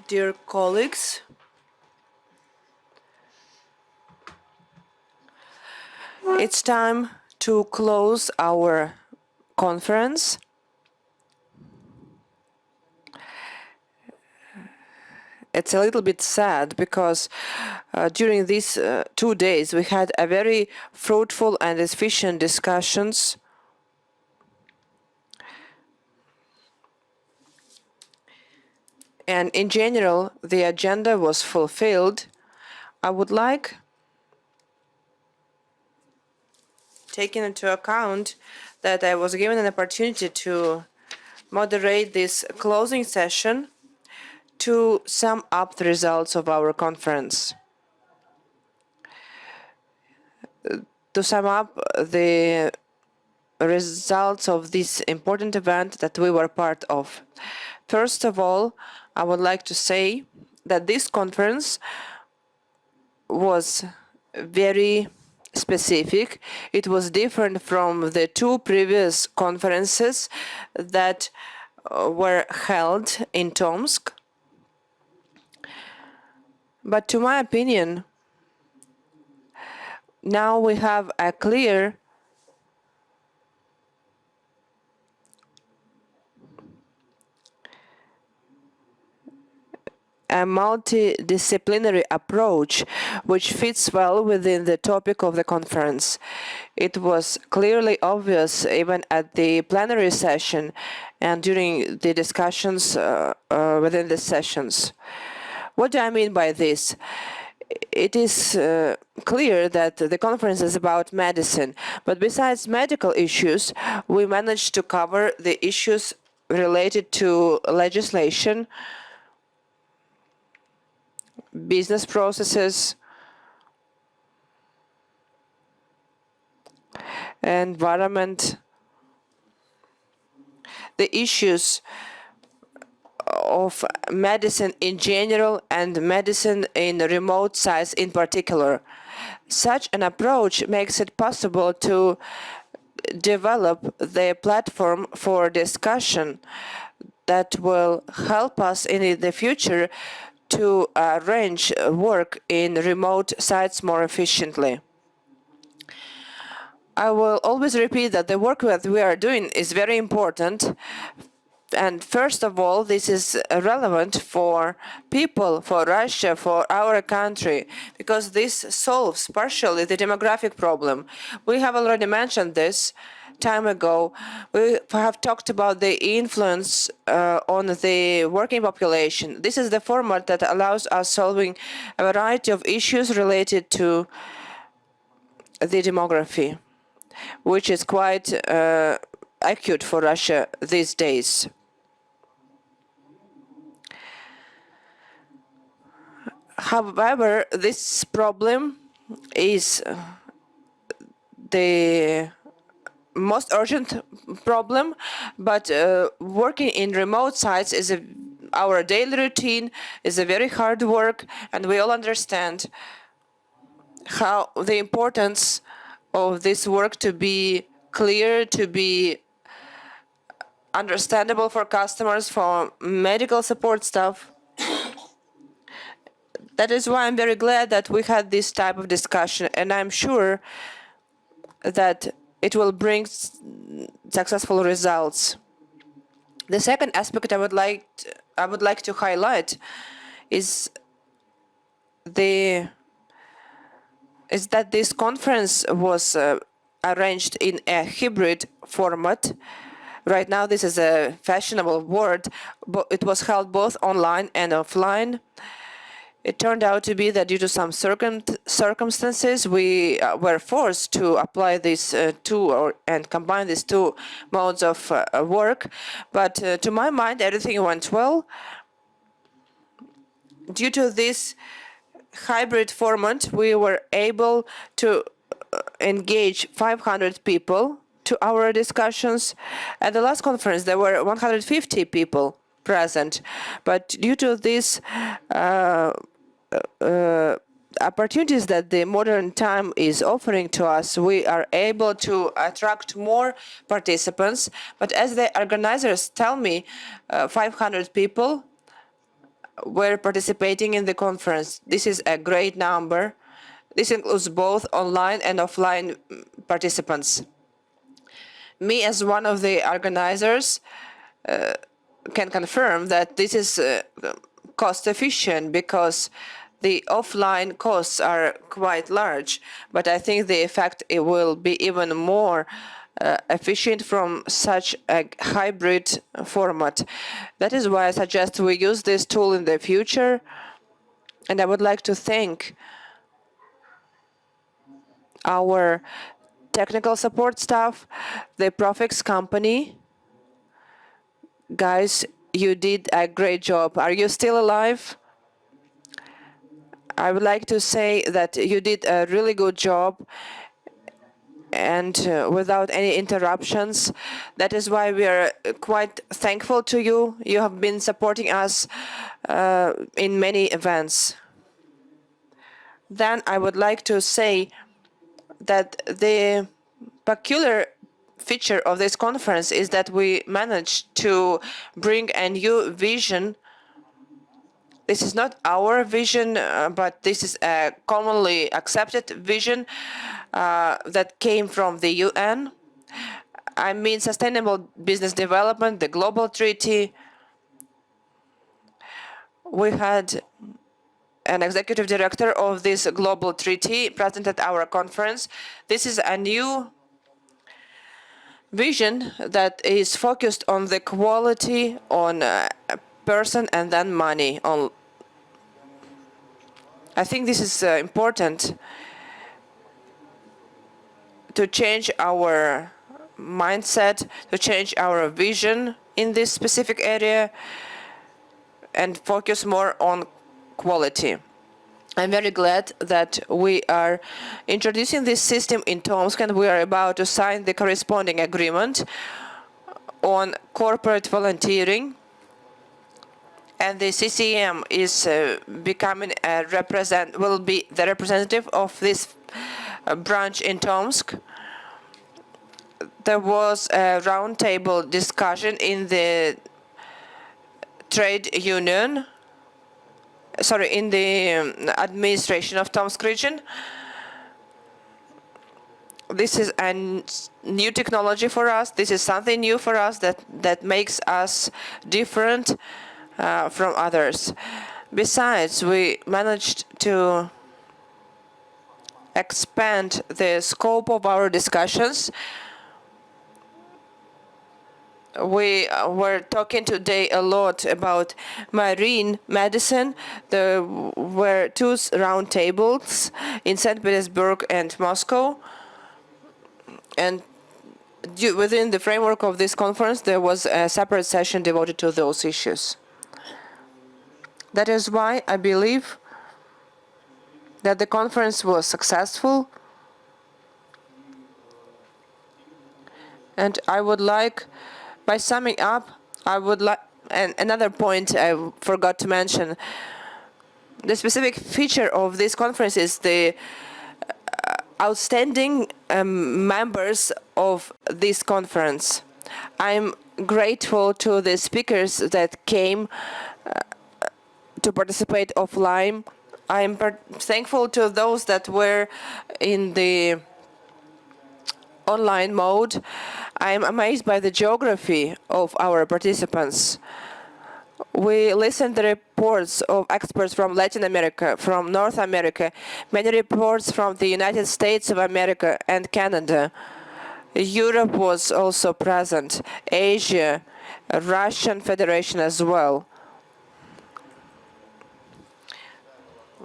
Dear colleagues, it's time to close our conference. It's a little bit sad because during these 2 days we had a very fruitful and efficient discussions. And in general, the agenda was fulfilled. I would like, taking into account that I was given an opportunity to moderate this closing session, to sum up the results of our conference. To sum up the results of this important event that we were part of. First of all, I would like to say that this conference was very specific. It was different from the 2 previous conferences that were held in Tomsk. But to my opinion, now we have a clear a multidisciplinary approach which fits well within the topic of the conference. It was clearly obvious even at the plenary session and during the discussions within the sessions. What do I mean by this? It is clear that the conference is about medicine, but besides medical issues, we managed to cover the issues related to legislation, business processes, environment, the issues of medicine in general and medicine in remote sites in particular. Such an approach makes it possible to develop the platform for discussion that will help us in the future to arrange work in remote sites more efficiently. I will always repeat that the work that we are doing is very important. And first of all, this is relevant for people, for Russia, for our country, because this solves partially the demographic problem. We have already mentioned this time ago. We have talked about the influence on the working population. This is the format that allows us solving a variety of issues related to the demography, which is quite acute for Russia these days. However, this problem is the most urgent problem, but working in remote sites is our daily routine, is a very hard work, and we all understand how the importance of this work to be clear, to be understandable for customers, for medical support staff. That is why I'm very glad that we had this type of discussion, and I'm sure that it will bring successful results. The second aspect I would like to highlight is that this conference was arranged in a hybrid format. Right now, this is a fashionable word, but it was held both online and offline. It turned out to be that due to some circumstances, we were forced to apply these and combine these 2 modes of work. But to my mind, everything went well. Due to this hybrid format, we were able to engage 500 people to our discussions. At the last conference, there were 150 people present. But due to this opportunities that the modern time is offering to us, we are able to attract more participants. But as the organizers tell me, 500 people were participating in the conference. This is a great number. This includes both online and offline participants. Me, as one of the organizers, can confirm that this is cost efficient because the offline costs are quite large, but I think the effect it will be even more efficient from such a hybrid format. That is why I suggest we use this tool in the future, and I would like to thank our technical support staff, the Profix company. Guys, you did a great job. Are you still alive? I would like to say that you did a really good job and without any interruptions. That is why we are quite thankful to you. You have been supporting us in many events. Then I would like to say that the peculiar feature of this conference is that we managed to bring a new vision. This is not our vision, but this is a commonly accepted vision that came from the UN. I mean, sustainable business development, the global treaty. We had an executive director of this global treaty present at our conference. This is a new vision that is focused on the quality, on person, and then money. I think this is important to change our mindset, to change our vision in this specific area and focus more on quality. I'm very glad that we are introducing this system in Tomsk, and we are about to sign the corresponding agreement on corporate volunteering. And the CCM is becoming will be the representative of this branch in Tomsk. There was a roundtable discussion in the in the administration of Tomsk region. This is a new technology for us. This is something new for us that makes us different from others. Besides, we managed to expand the scope of our discussions. We were talking today a lot about marine medicine. There were two roundtables in St. Petersburg and Moscow. And within the framework of this conference, there was a separate session devoted to those issues. That is why I believe that the conference was successful. And I would like, by summing up, I would like, and another point I forgot to mention, the specific feature of this conference is the outstanding members of this conference. I'm grateful to the speakers that came to participate offline. I'm thankful to those that were in the online mode. I'm amazed by the geography of our participants. We listened to reports of experts from Latin America, from North America, many reports from the United States of America and Canada. Europe was also present, Asia, Russian Federation as well.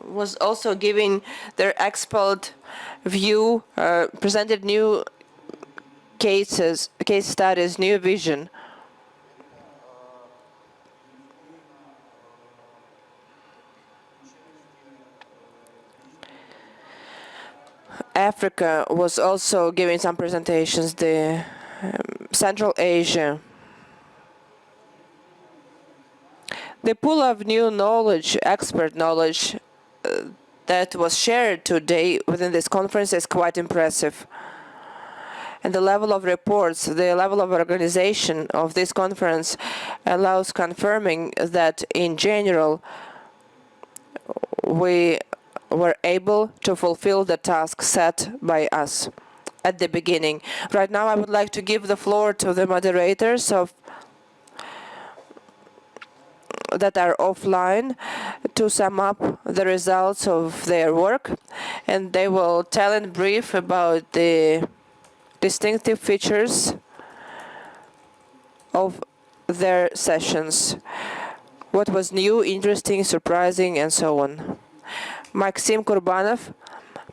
Was also giving their expert view, presented new case studies, new vision. Africa was also giving some presentations, the Central Asia. The pool of new knowledge, expert knowledge, that was shared today within this conference is quite impressive. And the level of reports, the level of organization of this conference allows confirming that in general we were able to fulfill the task set by us at the beginning. Right now I would like to give the floor to the moderators that are offline to sum up the results of their work, and they will tell in brief about the distinctive features of their sessions. What was new, interesting, surprising, and so on. Maxim Kurbanov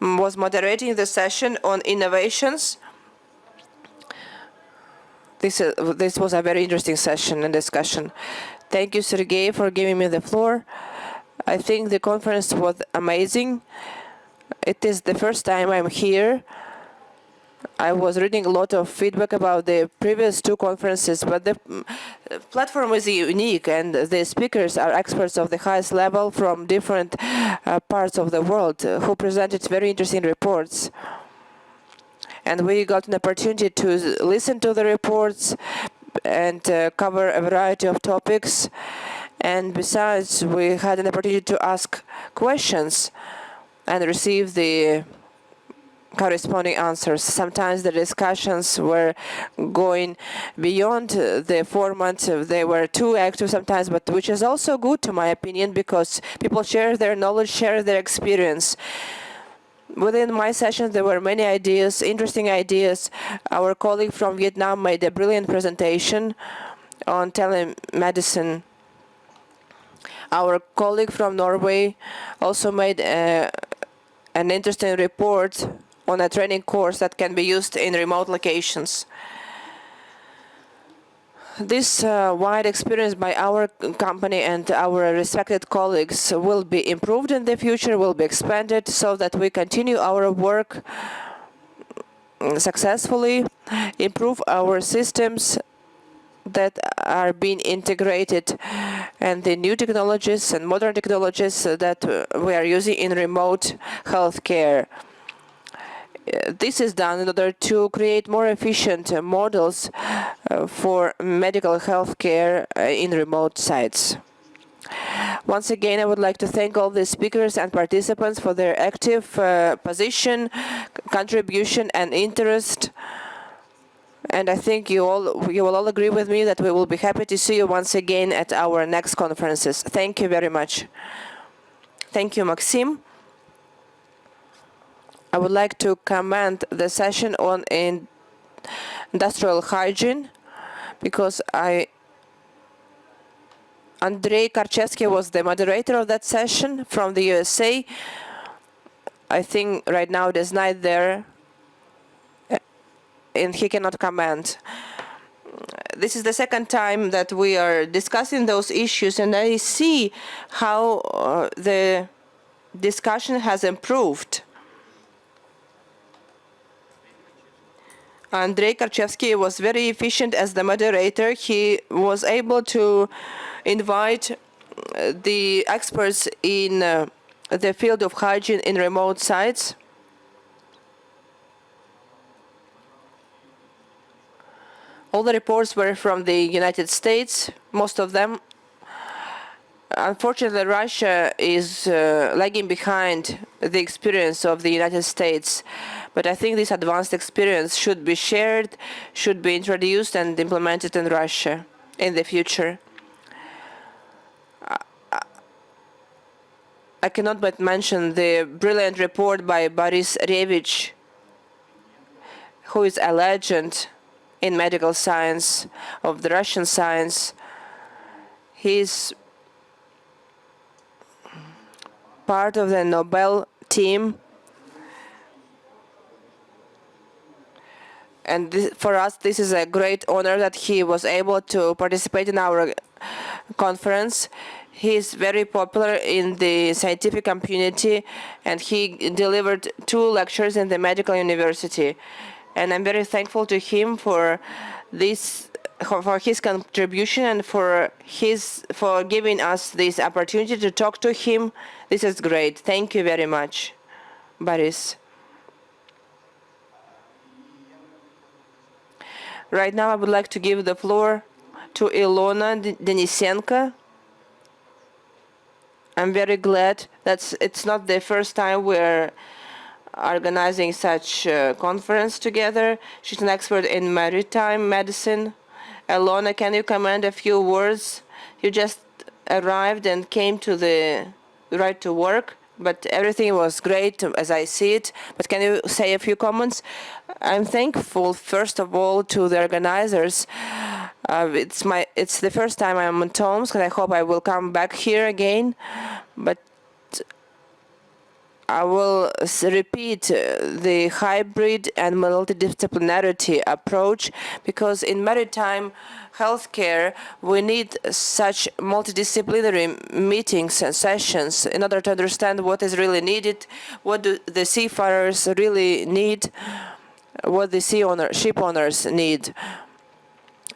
was moderating the session on innovations. This was a very interesting session and discussion. Thank you, Sergey, for giving me the floor. I think the conference was amazing. It is the first time I'm here. I was reading a lot of feedback about the previous two conferences, but the platform is unique and the speakers are experts of the highest level from different parts of the world who presented very interesting reports. And we got an opportunity to listen to the reports and cover a variety of topics. And besides, we had an opportunity to ask questions and receive the corresponding answers. Sometimes the discussions were going beyond the format. They were too active sometimes, but which is also good to my opinion, because people share their knowledge, share their experience. Within my sessions, there were many ideas, interesting ideas. Our colleague from Vietnam made a brilliant presentation on telemedicine. Our colleague from Norway also made an interesting report on a training course that can be used in remote locations. This wide experience by our company and our respected colleagues will be improved in the future, will be expanded so that we continue our work successfully, improve our systems that are being integrated, and the new technologies and modern technologies that we are using in remote healthcare. This is done in order to create more efficient models for medical health care in remote sites. Once again, I would like to thank all the speakers and participants for their active position, contribution, and interest. And I think you will all agree with me that we will be happy to see you once again at our next conferences. Thank you very much. Thank you, Maxim. I would like to comment the session on industrial hygiene, because Andrei Karchevsky was the moderator of that session from the USA. I think right now it is night there, and he cannot comment. This is the second time that we are discussing those issues, and I see how the discussion has improved. Andrei Karchevsky was very efficient as the moderator. He was able to invite the experts in the field of hygiene in remote sites. All the reports were from the United States, most of them. Unfortunately, Russia is lagging behind the experience of the United States. But I think this advanced experience should be shared, should be introduced and implemented in Russia in the future. I cannot but mention the brilliant report by Boris Revich, who is a legend in medical science, of the Russian science. He's part of the Nobel team. And for us, this is a great honor that he was able to participate in our conference. He is very popular in the scientific community, and he delivered 2 lectures in the medical university. And I'm very thankful to him for this his contribution and for giving us this opportunity to talk to him. This is great. Thank you very much, Boris. Right now, I would like to give the floor to Ilona Denisenko. I'm very glad that it's not the first time we're organizing such a conference together. She's an expert in maritime medicine. Ilona, can you comment a few words? You just arrived and came to the right to work, but everything was great as I see it. But can you say a few comments? I'm thankful, first of all, to the organizers. It's the first time I'm in Tomsk, and I hope I will come back here again. But I will repeat the hybrid and multidisciplinarity approach, because in maritime healthcare we need such multidisciplinary meetings and sessions in order to understand what is really needed, what do the seafarers really need, what the ship owners need.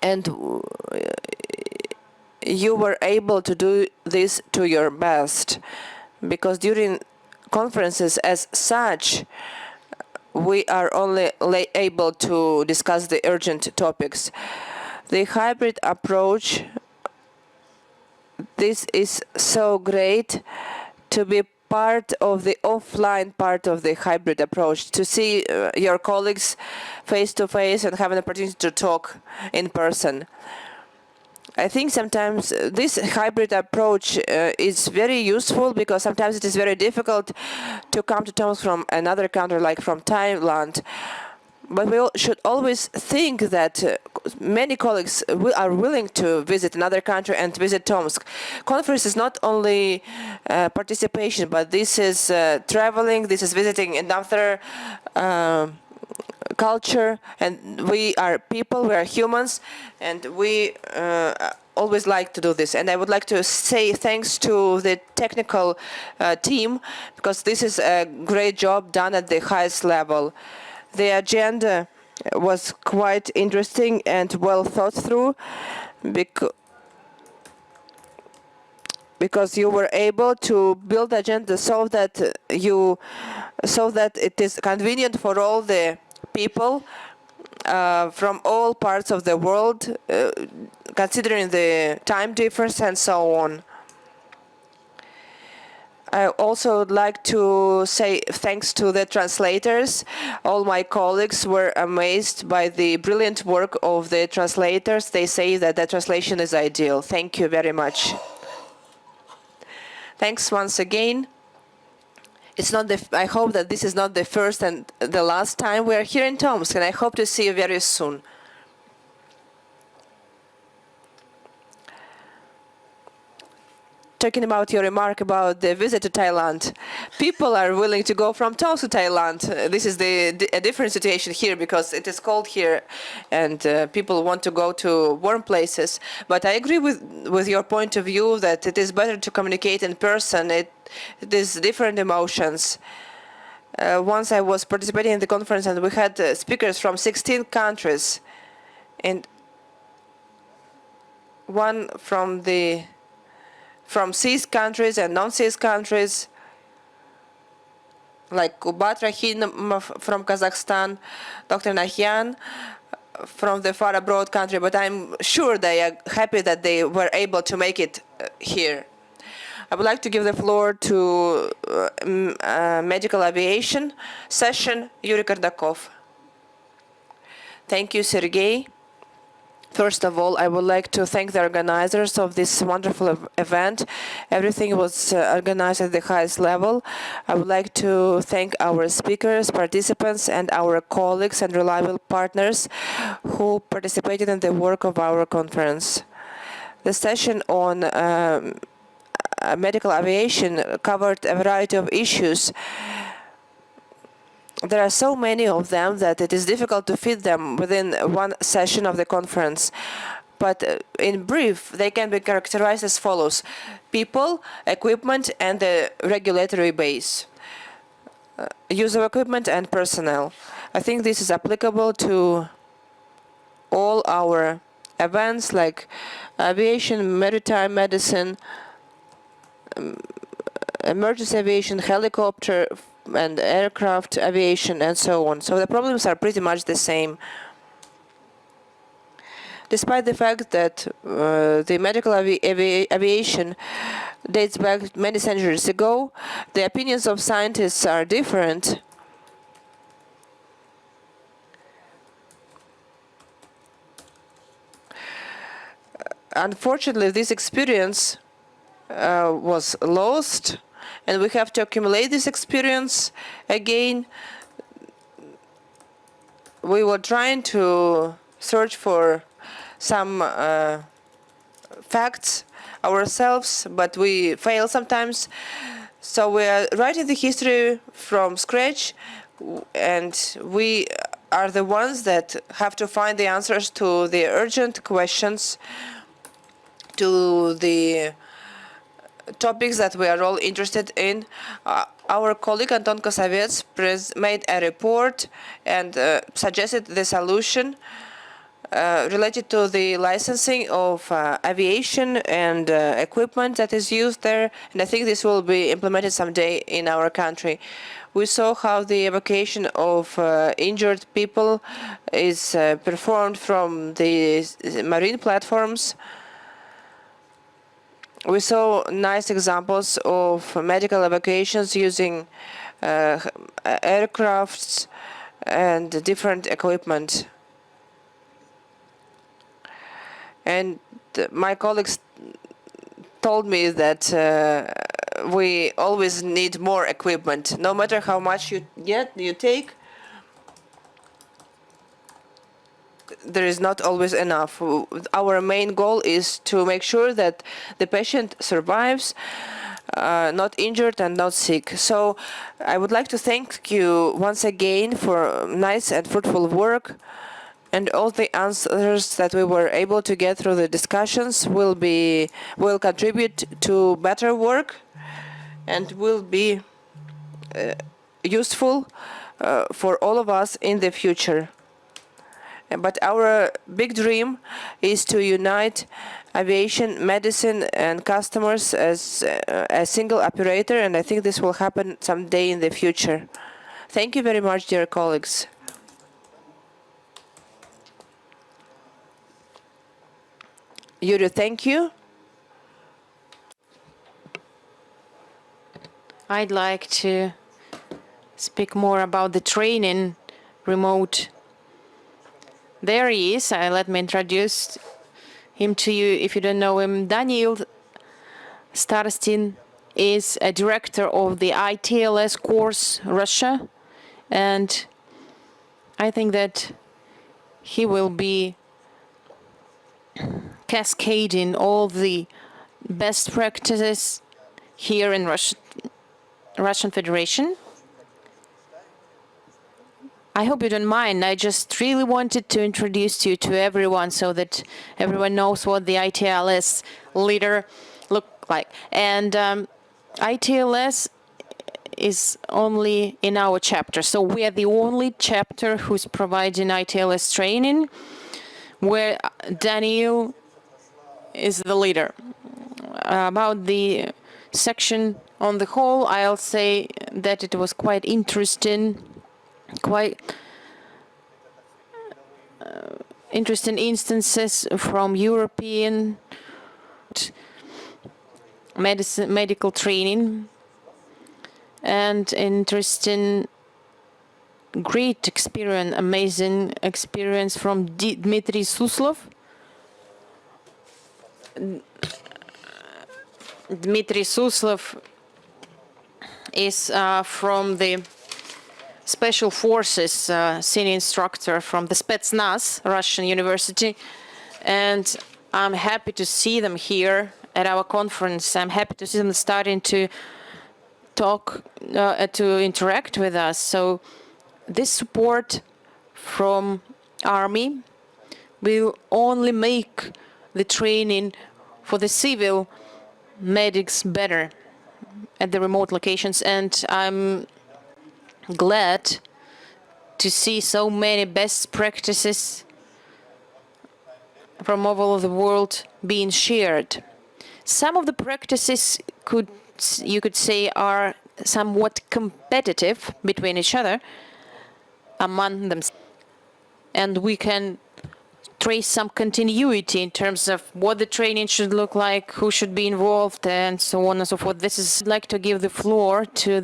And you were able to do this to your best, because during conferences as such, we are only able to discuss the urgent topics. The hybrid approach, this is so great to be part of the offline part of the hybrid approach, to see your colleagues face to face and have an opportunity to talk in person. I think sometimes this hybrid approach is very useful, because sometimes it is very difficult to come to Tomsk from another country, like from Thailand. But we should always think that many colleagues are willing to visit another country and visit Tomsk. Conference is not only participation, but this is traveling, this is visiting another culture, and we are people, we are humans, and we always like to do this. And I would like to say thanks to the technical team, because this is a great job done at the highest level. The agenda was quite interesting and well thought through, because you were able to build agenda so that it is convenient for all the people from all parts of the world, considering the time difference and so on. I also would like to say thanks to the translators. All my colleagues were amazed by the brilliant work of the translators. They say that the translation is ideal. Thank you very much. Thanks once again. I hope that this is not the first and the last time we are here in Tomsk, and I hope to see you very soon. Talking about your remark about the visit to Thailand, people are willing to go from Tomsk to Thailand. This is a different situation here, because it is cold here, and people want to go to warm places. But I agree with your point of view that it is better to communicate in person. It is different emotions. Once I was participating in the conference, and we had speakers from 16 countries, and one from seas countries and non-seas countries, like Kubat Rahim from Kazakhstan, Dr. Nahyan from the far abroad country, but I'm sure they are happy that they were able to make it here. I would like to give the floor to medical aviation session, Yuri Kardakov. Thank you, Sergey. First of all, I would like to thank the organizers of this wonderful event. Everything was organized at the highest level. I would like to thank our speakers, participants, and our colleagues and reliable partners who participated in the work of our conference. The session on medical aviation covered a variety of issues. There are so many of them that it is difficult to fit them within one session of the conference. But in brief, they can be characterized as follows: people, equipment, and the regulatory base. Use of equipment and personnel. I think this is applicable to all our events like aviation, maritime medicine, emergency aviation, helicopter and aircraft aviation, and so on. So the problems are pretty much the same. Despite the fact that the medical aviation dates back many centuries ago, the opinions of scientists are different. Unfortunately, this experience was lost, and we have to accumulate this experience again. We were trying to search for some facts ourselves, but we fail sometimes. So we are writing the history from scratch, and we are the ones that have to find the answers to the urgent questions, to the topics that we are all interested in. Our colleague Anton Kosovets made a report and suggested the solution related to the licensing of aviation and equipment that is used there, and I think this will be implemented someday in our country. We saw how the evacuation of injured people is performed from the marine platforms. We saw nice examples of medical evacuations using aircrafts and different equipment. And my colleagues told me that we always need more equipment. No matter how much you take, there is not always enough. Our main goal is to make sure that the patient survives, not injured and not sick. So I would like to thank you once again for nice and fruitful work, and all the answers that we were able to get through the discussions will contribute to better work and will be useful for all of us in the future. But our big dream is to unite aviation, medicine, and customers as a single operator, and I think this will happen someday in the future. Thank you very much, dear colleagues. Yuri, thank you. I'd like to speak more about the training remote. There he is. Let me introduce him to you if you don't know him. Daniel Starostin is a director of the ITLS course Russia, and I think that he will be cascading all the best practices here in Russian Federation. I hope you don't mind. I just really wanted to introduce you to everyone so that everyone knows what the ITLS leader look like. And ITLS is only in our chapter. So we are the only chapter who's providing ITLS training, where Daniel is the leader. About the section on the whole, I'll say that it was quite interesting. Quite interesting instances from European medical training, and interesting, great experience, amazing experience from Dmitry Suslov. Dmitry Suslov is from the Special Forces, senior instructor from the Spetsnaz Russian University, and I'm happy to see them here at our conference. I'm happy to see them starting to talk, to interact with us. So this support from Army will only make the training for the civil medics better at the remote locations, and I'm glad to see so many best practices from all over the world being shared. Some of the practices you could say are somewhat competitive between each other, among them, and we can trace some continuity in terms of what the training should look like, who should be involved, and so on and so forth. I'd like to give the floor to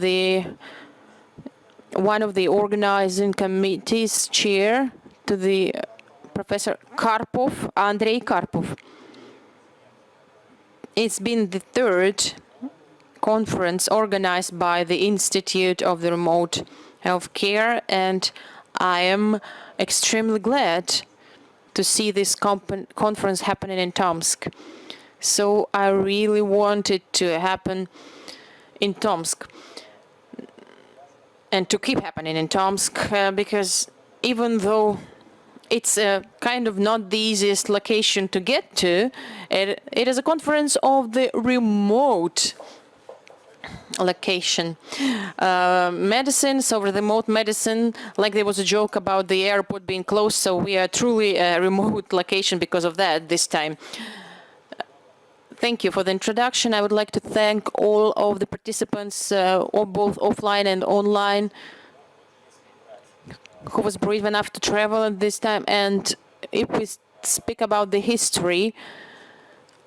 one of the organizing committee's chair, to the Professor Karpov, Andrei Karpov. It's been the third conference organized by the Institute of the Remote Healthcare, and I am extremely glad to see this conference happening in Tomsk. So I really want it to happen in Tomsk and to keep happening in Tomsk, because even though it's kind of not the easiest location to get to, it is a conference of the remote location. Medicines over remote medicine, like there was a joke about the airport being closed, so we are truly a remote location because of that this time. Thank you for the introduction. I would like to thank all of the participants, both offline and online, who was brave enough to travel at this time. And if we speak about the history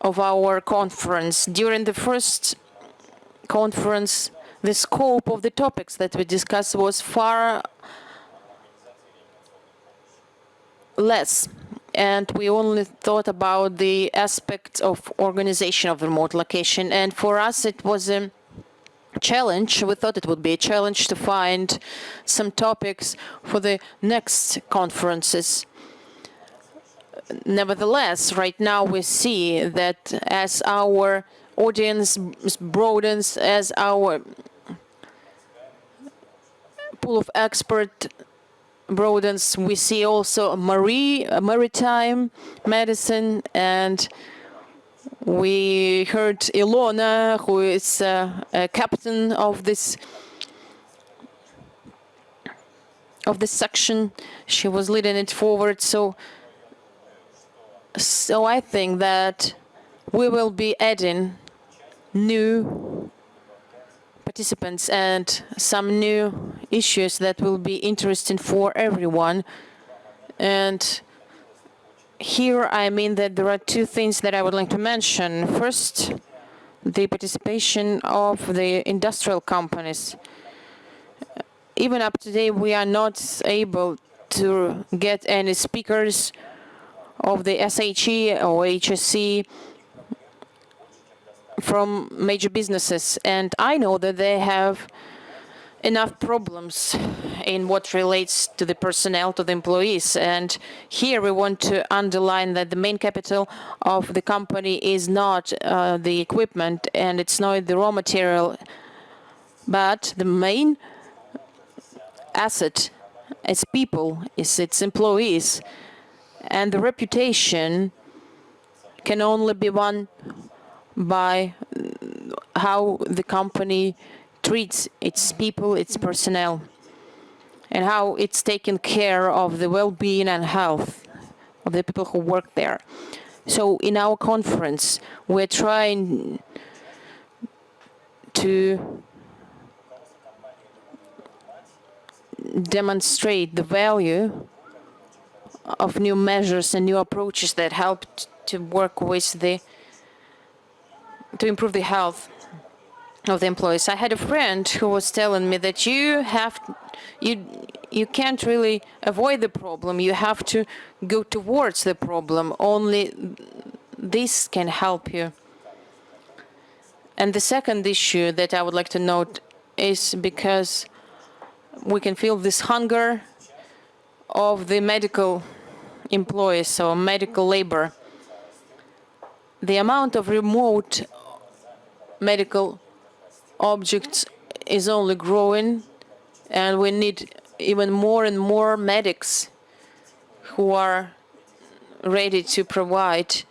of our conference, during the first conference, the scope of the topics that we discussed was far less, and we only thought about the aspects of organization of remote location. And for us, it was a challenge. We thought it would be a challenge to find some topics for the next conferences. Nevertheless, right now we see that as our audience broadens, as our pool of experts broadens, we see also maritime medicine, and we heard Ilona, who is a captain of this section. She was leading it forward. So I think that we will be adding new participants and some new issues that will be interesting for everyone. And here I mean that there are two things that I would like to mention. First, the participation of the industrial companies. Even up to date, we are not able to get any speakers of the SHE or HSE from major businesses, and I know that they have enough problems in what relates to the personnel, to the employees. And here we want to underline that the main capital of the company is not the equipment, and it's not the raw material, but the main asset is people, is its employees. And the reputation can only be won by how the company treats its people, its personnel, and how it's taking care of the well-being and health of the people who work there. So in our conference, we're trying to demonstrate the value of new measures and new approaches that help to work with to improve the health of the employees. I had a friend who was telling me that you can't really avoid the problem. You have to go towards the problem. Only this can help you. And the second issue that I would like to note is because we can feel this hunger of the medical employees or medical labor. The amount of remote medical objects is only growing, and we need even more and more medics who are ready to provide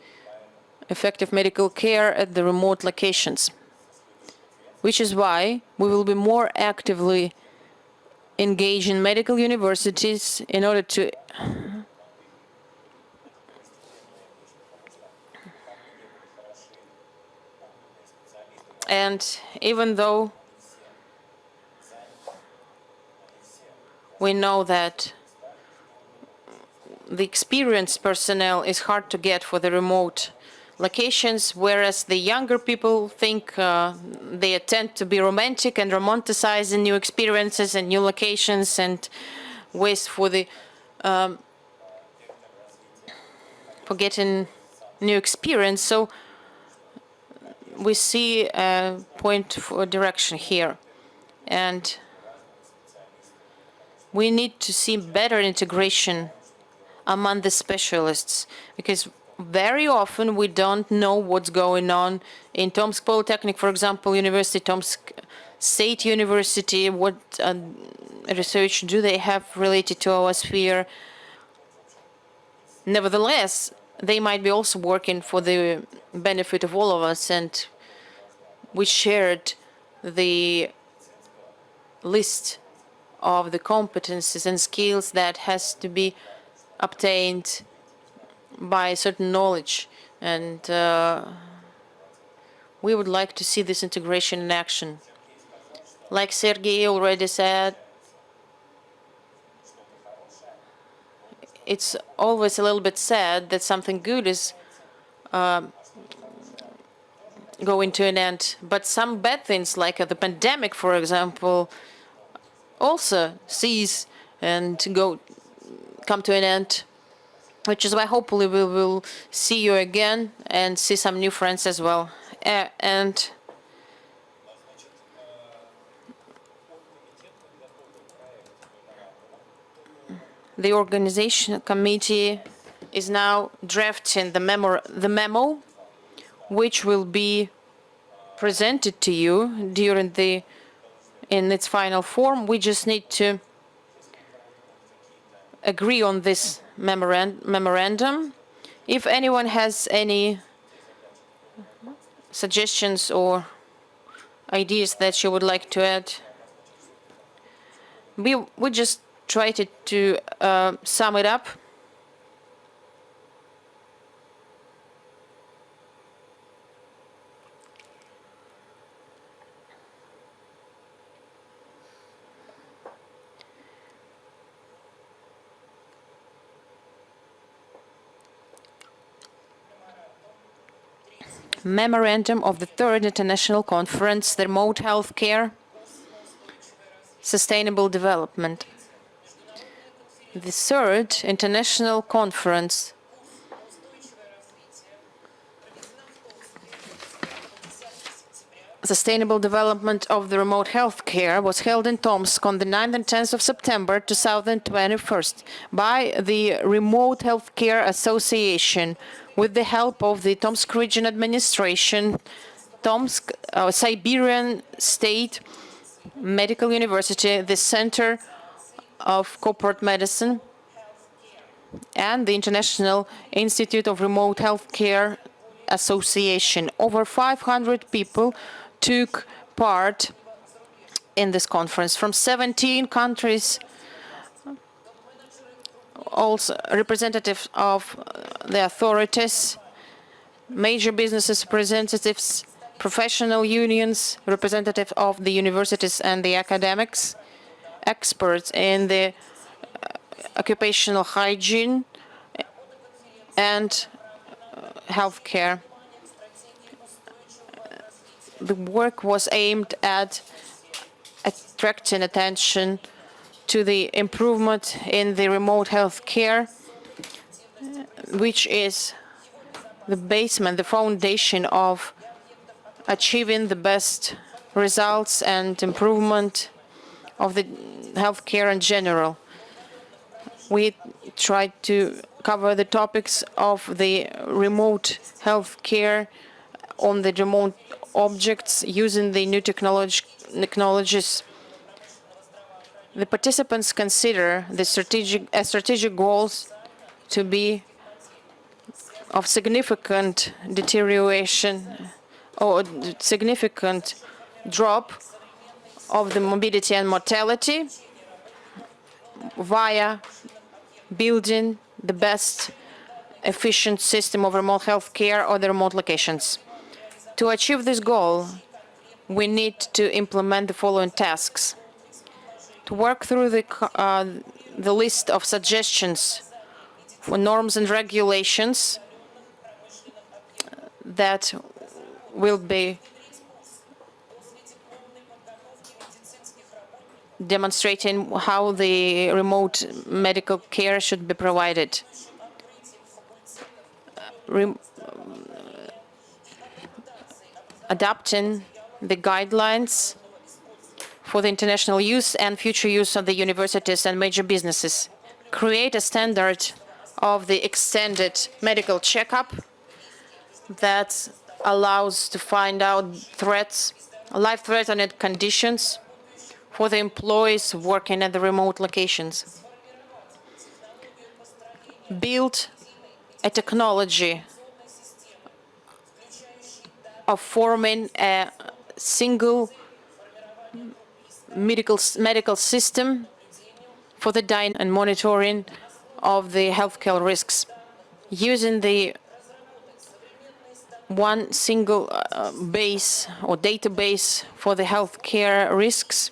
effective medical care at the remote locations, which is why we will be more actively engaged in medical universities in order to And even though we know that the experienced personnel is hard to get for the remote locations, whereas the younger people think they tend to be romantic and romanticizing new experiences and new locations and ways for getting new experience. So we see a point for direction here, and we need to see better integration among the specialists, because very often we don't know what's going on in Tomsk Polytechnic, for example, University, Tomsk State University, what research do they have related to our sphere. Nevertheless, they might be also working for the benefit of all of us, and we shared the list of the competencies and skills that has to be obtained by certain knowledge, and we would like to see this integration in action. Like Sergei already said, it's always a little bit sad that something good is going to an end, but some bad things like the pandemic, for example, also cease and come to an end, which is why hopefully we will see you again and see some new friends as well. And the organization committee is now drafting the memo, which will be presented to you in its final form. We just need to agree on this memorandum. If anyone has any suggestions or ideas that you would like to add, we just tried to sum it up. Memorandum of the Third International Conference, the Remote Healthcare, Sustainable Development. The Third International Conference Sustainable Development of the Remote Healthcare was held in Tomsk on the 9th and 10th of September 2021 by the Remote Healthcare Association with the help of the Tomsk Region Administration, Tomsk Siberian State Medical University, the Center of Corporate Medicine, and the International Institute of Remote Healthcare Association. Over 500 people took part in this conference from 17 countries, also representatives of the authorities, major businesses representatives, professional unions, representatives of the universities and the academics, experts in the occupational hygiene and healthcare. The work was aimed at attracting attention to the improvement in the remote health care, which is the basement, the foundation of achieving the best results and improvement of the healthcare in general. We tried to cover the topics of the remote healthcare on the remote objects using the new technologies. The participants consider the strategic goals to be of significant deterioration or significant drop of the morbidity and mortality via building the best efficient system of remote health care or the remote locations. To achieve this goal, we need to implement the following tasks: to work through the list of suggestions for norms and regulations that will be demonstrating how the remote medical care should be provided. Adapting the guidelines for the international use and future use of the universities and major businesses. Create a standard of the extended medical checkup that allows to find out threats, life-threatening conditions for the employees working at the remote locations. Build a technology of forming a single medical system for the and monitoring of the healthcare risks, using the one single base or database for the healthcare risks.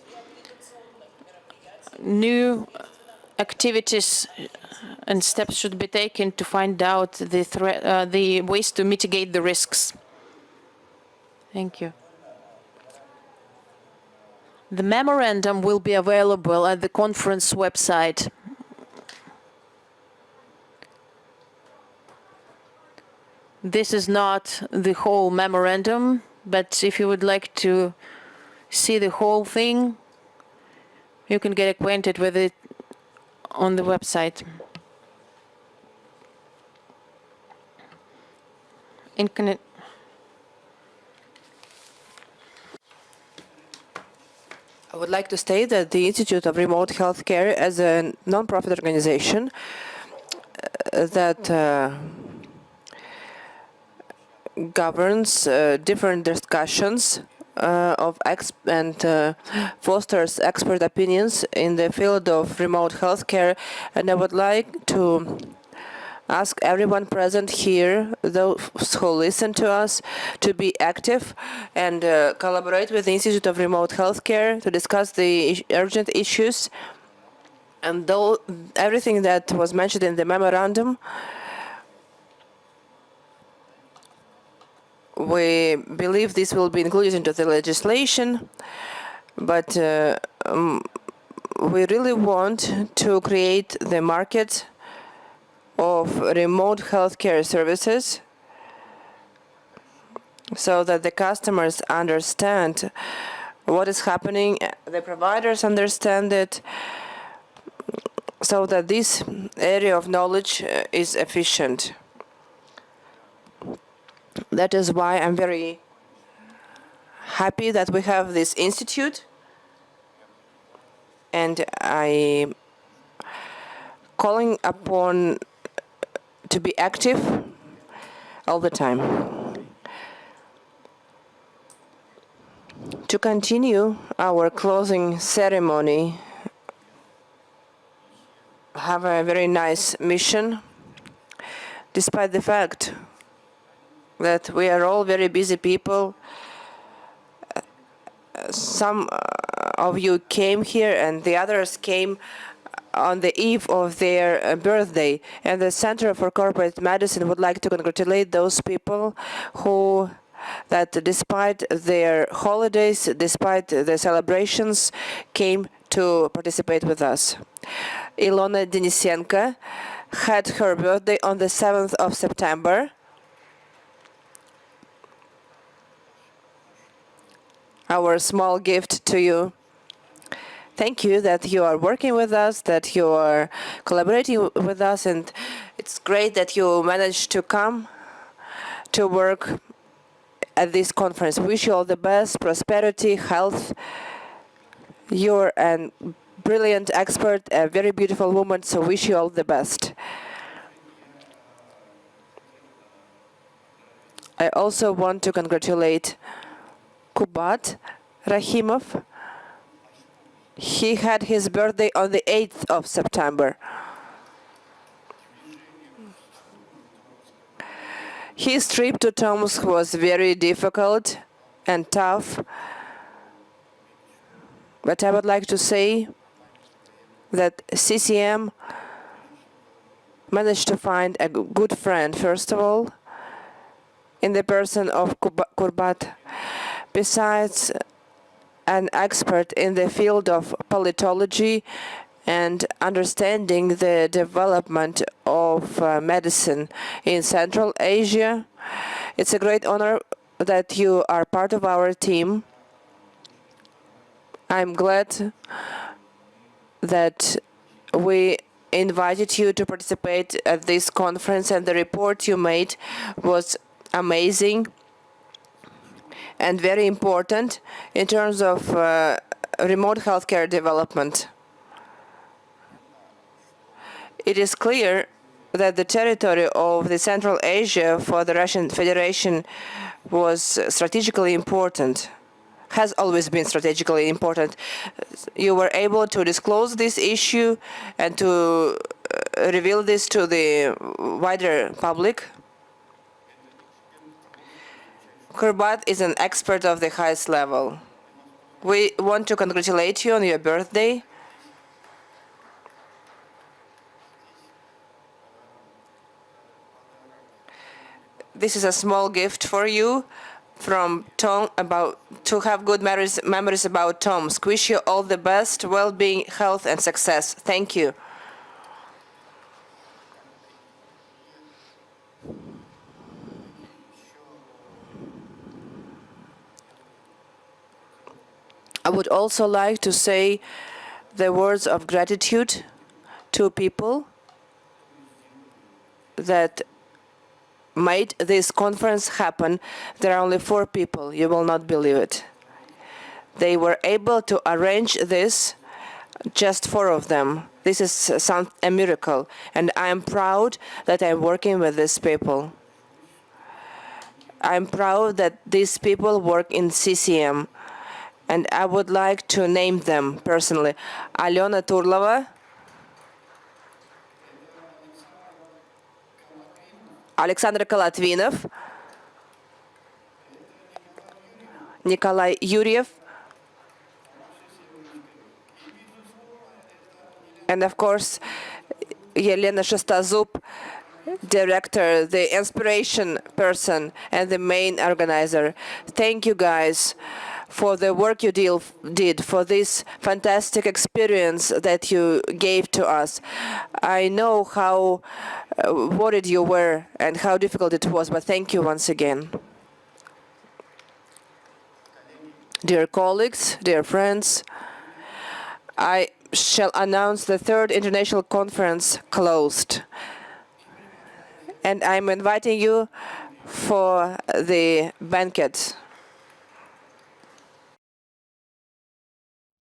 New activities and steps should be taken to find out the ways to mitigate the risks. Thank you. The memorandum will be available at the conference website. This is not the whole memorandum, but if you would like to see the whole thing, you can get acquainted with it on the website. I would like to state that the Institute of Remote Healthcare, as a non-profit organization that governs different discussions and fosters expert opinions in the field of remote healthcare, and I would like to ask everyone present here, those who listen to us, to be active and collaborate with the Institute of Remote Healthcare to discuss the urgent issues. And though everything that was mentioned in the memorandum, we believe this will be included into the legislation, but we really want to create the market of remote healthcare services so that the customers understand what is happening, the providers understand it, so that this area of knowledge is efficient. That is why I'm very happy that we have this institute, and I'm calling upon to be active all the time. To continue our closing ceremony, have a very nice mission, despite the fact that we are all very busy people. Some of you came here and the others came on the eve of their birthday, and the Center for Corporate Medicine would like to congratulate those people who, that despite their holidays, despite the celebrations, came to participate with us. Ilona Denisenko had her birthday on the 7th of September. Our small gift to you. Thank you that you are working with us, that you are collaborating with us, and it's great that you managed to come to work at this conference. Wish you all the best, prosperity, health. You're a brilliant expert, a very beautiful woman, so wish you all the best. I also want to congratulate Kubat Rahimov. He had his birthday on the 8th of September. His trip to Tomsk was very difficult and tough, But I would like to say that CCM managed to find a good friend, first of all, in the person of Kurbat. Besides an expert in the field of politology and understanding the development of medicine in Central Asia, it's a great honor that you are part of our team. I'm glad that we invited you to participate at this conference, and the report you made was amazing and very important in terms of remote healthcare development. It is clear that the territory of the Central Asia for the Russian Federation was strategically important, has always been strategically important. You were able to disclose this issue and to reveal this to the wider public. Kurbat is an expert of the highest level. We want to congratulate you on your birthday. This is a small gift for you from Tom to have good memories about Tom. Wish you all the best, well-being, health, and success. Thank you. I would also like to say the words of gratitude to people that made this conference happen. There are only 4 people. You will not believe it. They were able to arrange this, just 4 of them. This is a miracle, and I am proud that I'm working with these people. I'm proud that these people work in CCM, and I would like to name them personally. Alena Turlova, Alexander Kalatvinov, Nikolai Yuriev, and of course, Yelena Shostazub, director, the inspiration person, and the main organizer. Thank you guys for the work you did, for this fantastic experience that you gave to us. I know how worried you were and how difficult it was, but thank you once again. Dear colleagues, dear friends, I shall announce the 3rd International Conference closed. And I'm inviting you for the banquet.